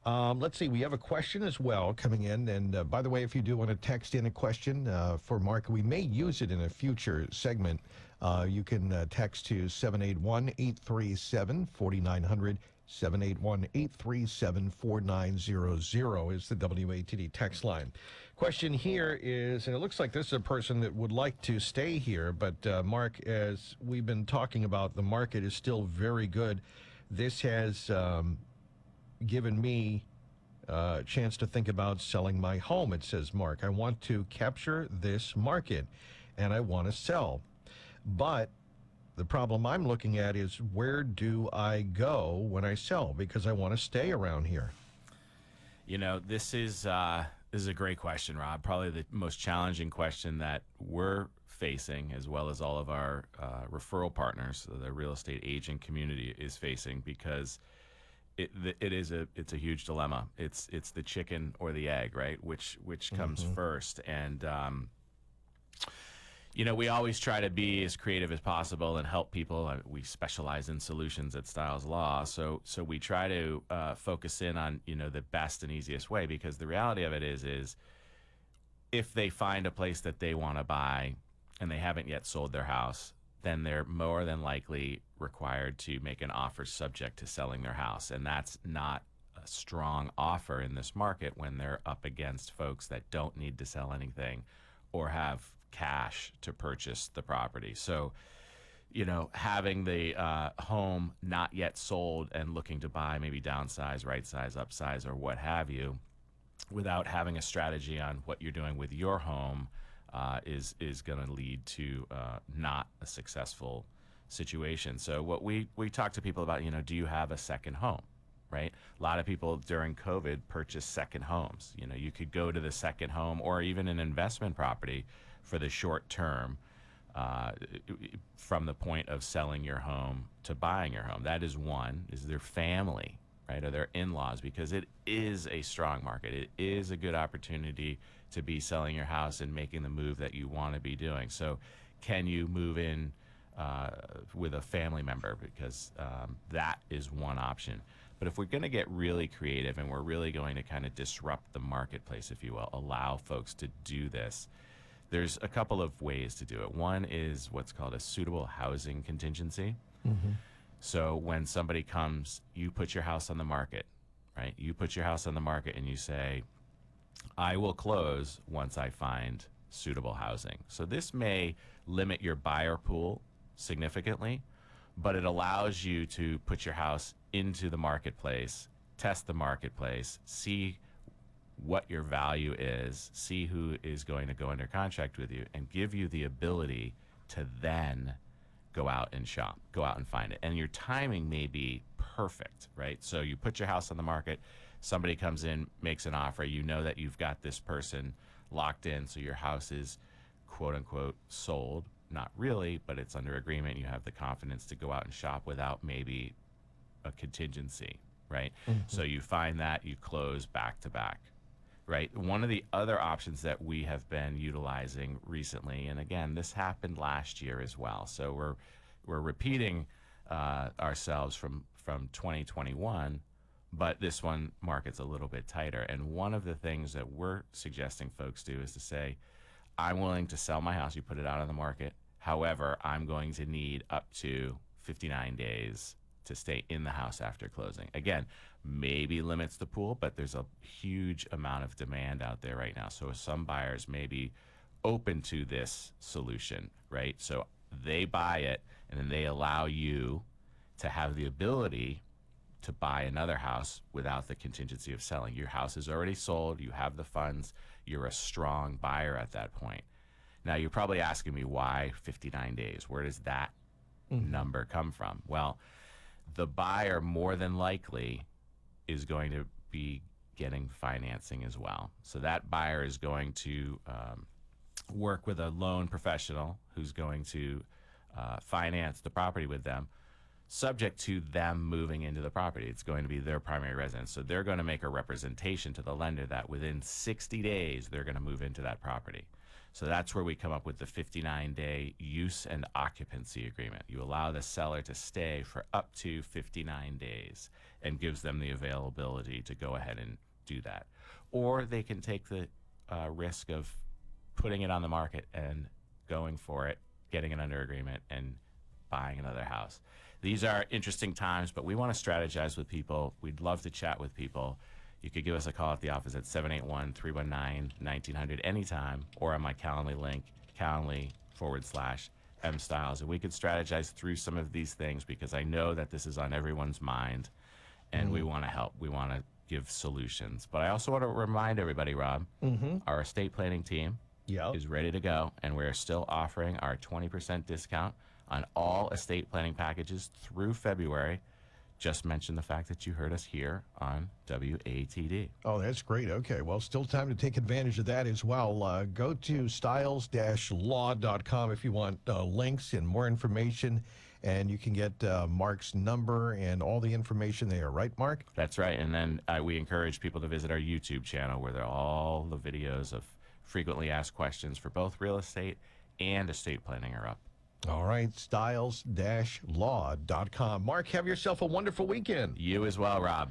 Let's see. We have a question as well coming in. And by the way, if you do want to text in a question for Mark, we may use it in a future segment. You can text to 781-837-4900. 781-837-4900 is the WATD text line. Question here is, and it looks like this is a person that would like to stay here, but Mark, as we've been talking about, the market is still very good. This has given me a chance to think about selling my home. It says, Mark, I want to capture this market and I want to sell. But the problem I'm looking at is, where do I go when I sell? Because I want to stay around here. You know, this is a great question, Rob. Probably the most challenging question that we're facing, as well as all of our referral partners, the real estate agent community is facing, because it's a huge dilemma. It's the chicken or the egg, right? Which comes first? And you know, we always try to be as creative as possible and help people. We specialize in solutions at Stiles Law, so we try to focus in on, you know, the best and easiest way, because the reality of it is if they find a place that they want to buy and they haven't yet sold their house, then they're more than likely required to make an offer subject to selling their house, and that's not a strong offer in this market when they're up against folks that don't need to sell anything or have cash to purchase the property. So, you know, having the home not yet sold and looking to buy, maybe downsize, right size, upsize, or what have you, without having a strategy on what you're doing with your home is going to lead to not a successful situation. So what we talk to people about, you know, do you have a second home? Right? A lot of people during COVID purchased second homes. You know, you could go to the second home or even an investment property for the short term, from the point of selling your home to buying your home. That is one. Is their family, right? Or their in-laws, because it is a strong market. It is a good opportunity to be selling your house and making the move that you want to be doing. So can you move in with a family member? Because that is one option. But if we're going to get really creative and we're really going to kind of disrupt the marketplace, if you will, allow folks to do this, there's a couple of ways to do it. One is what's called a suitable housing contingency. So when somebody comes, you put your house on the market, right? You put your house on the market and you say, I will close once I find suitable housing. So this may limit your buyer pool significantly, but it allows you to put your house into the marketplace, test the marketplace, see what your value is, see who is going to go under contract with you, and give you the ability to then go out and shop, go out and find it. And your timing may be perfect, right? So you put your house on the market, somebody comes in, makes an offer, you know that you've got this person locked in, so your house is quote unquote sold. Not really, but it's under agreement. You have the confidence to go out and shop without maybe a contingency, right? So you find that, you close back to back, right? One of the other options that we have been utilizing recently, and again, this happened last year as well, so we're repeating ourselves from 2021, but this one market's a little bit tighter. And one of the things that we're suggesting folks do is to say, I'm willing to sell my house. You put it out on the market. However, I'm going to need up to 59 days to stay in the house after closing. Again, maybe limits the pool, but there's a huge amount of demand out there right now. So some buyers may be open to this solution, right? So they buy it, and then they allow you to have the ability to buy another house without the contingency of selling. Your house is already sold, you have the funds, you're a strong buyer at that point. Now, you're probably asking me, why 59 days? Where does that number come from? Well, the buyer more than likely is going to be getting financing as well. So that buyer is going to work with a loan professional who's going to finance the property with them, subject to them moving into the property. It's going to be their primary residence. So they're going to make a representation to the lender that within 60 days, they're going to move into that property. So that's where we come up with the 59-day use and occupancy agreement. You allow the seller to stay for up to 59 days and gives them the availability to go ahead and do that. Or they can take the risk of putting it on the market and going for it, getting it under agreement, and buying another house. These are interesting times, but we want to strategize with people. We'd love to chat with people. You could give us a call at the office at 781-319-1900 anytime, or on my Calendly link, Calendly/M Stiles. And we could strategize through some of these things because I know that this is on everyone's mind, and we want to help. We want to give solutions. But I also want to remind everybody, Rob, our estate planning team is ready to go, and we're still offering our 20% discount on all estate planning packages through February. Just mention the fact that you heard us here on WATD. Oh, that's great. Okay, well, still time to take advantage of that as well. Go to stiles-law.com if you want links and more information, and you can get Mark's number and all the information there, right, Mark? That's right. And then we encourage people to visit our YouTube channel where there are all the videos of frequently asked questions for both real estate and estate planning are up. All right, stiles-law.com. Mark, have yourself a wonderful weekend. You as well, Rob.